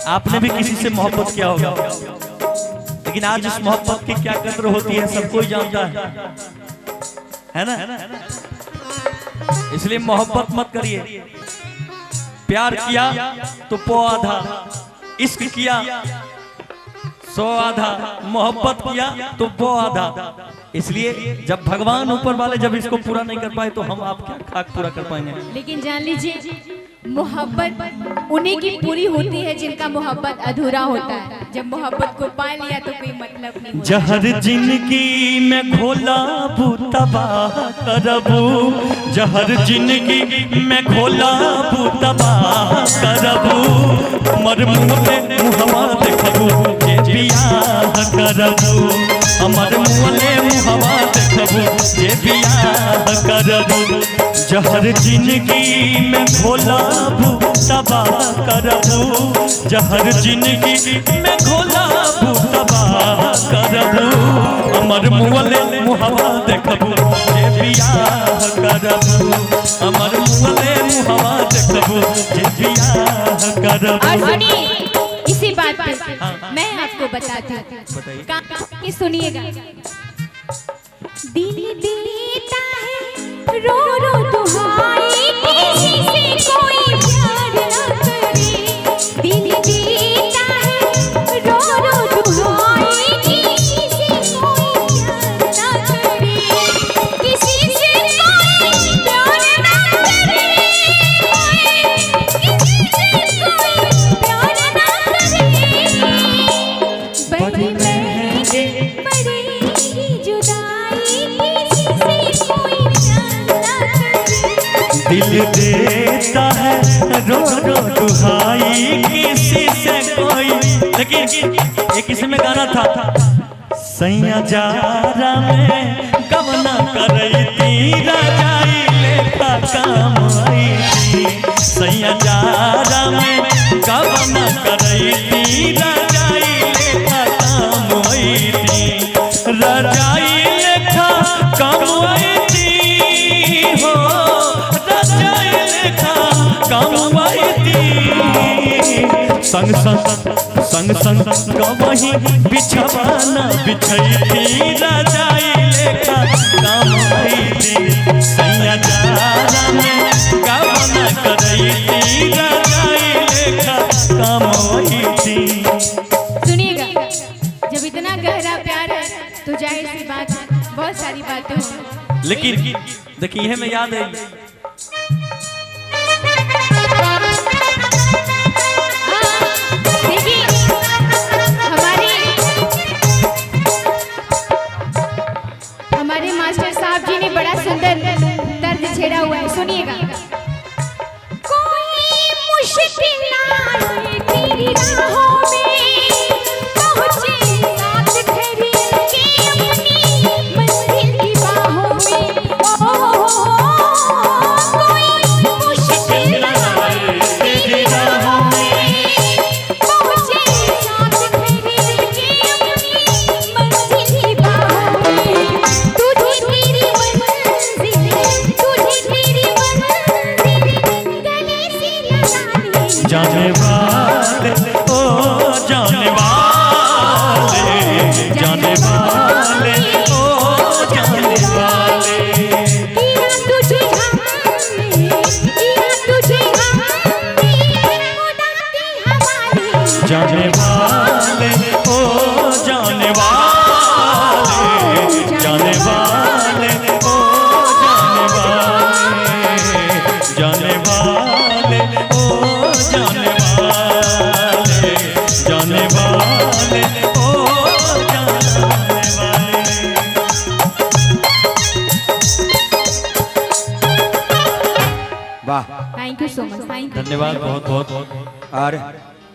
आपने भी किसी से मोहब्बत किया होगा, लेकिन आज उस मोहब्बत की क्या कद्र होती है सब कोई जानता है ना। इसलिए मोहब्बत मत करिए। प्यार किया तो पौ आधा, इश्क किया 100 आधा, मोहब्बत किया तो वो आधा। इसलिए जब भगवान ऊपर वाले जब इसको पूरा नहीं कर पाए तो हम आप क्या खाक पूरा कर पाएंगे। लेकिन जान लीजिए मोहब्बत उन्हीं की पूरी होती है जिनका मोहब्बत अधूरा होता है। जब मोहब्बत को पा लिया तो कोई मतलब नहीं होता। जहर जिंदगी में घोला बू तबाह करबू, जहर जिंदगी में घोला बू तबाह करबू, मर मुँहे मुहवा देखबू जे बियाह करबू, हमर मुँहे मुहवा देखबू जे बियाह करबू, जहर जिंदगी में घोला बू तबाह करबू, जहर जिंदगी में घोला बू तबाह करबू, हमर मुँहे मुहवा देखबू जे बियाह करबू, हमर मुँहे मुहवा देखबू जे बियाह करबू। इसी बात पे मैं आपको बताती हूँ, सुनिएगा। दिल देता है रो रो दुहाई, किसी से कोई प्यार न करे, दिल देता है रो रो दुहाई, किसी से कोई प्यार न करे, किसी से कोई प्यार न करे, किसी से कोई प्यार न करे, बड़ी महंगी पड़ेगी जुदाई, किसी से कोई प्यार न करे। दिल देता है रो रो दुहाई, किसी से कोई। लेकिन एक इसमें गाना था, सैया जारा में कवना करई ती राजाई लेखा काम आई थी, सैया जारा में कवना करई ती राजाई लेखा काम आई थी, राजाई लेखा काम आई थी हो, राजाई लेखा काम आई थी, संग संग गवही बिछवाना बिछई थी, राजाई लेखा काम आई थी, सैया जारा में कवना करई थी राजाई लेखा काम आई थी। सुनिएगा, जब इतना गहरा प्यार है तो जाहिर सी बात है बहुत सारी बातें होंगी। लेकिन देखिए हमें याद है हमारे मास्टर साहब जी ने बड़ा सुंदर दर्द छेड़ा हुआ है, सुनिएगा। कोई मुश्किल आए तेरी राहों में, पहुंचे साथ खड़ी के अपनी मंजिल की बाहों में, कोई मुश्किल आए तेरी राहों में, पहुंचे साथ खड़ी के अपनी मंजिल की बाहों में, तुझे तेरी मंजिल, तुझे तेरी मंजिल गले से लगा ले, जाने वाले ओ जाने वाले, जाने वाले ओ जाने वाले, किया तुझे हमने, किया तुझे हमने खुदा के हवाले, जाने वाले ओ जाने वाले, जाने वाले ओ जाने वाले, जाने वाले ओ जाने वाले, जाने वाले ओ जाने वाले। वाह, thank you so much, thank you. धन्यवाद बहुत बहुत। और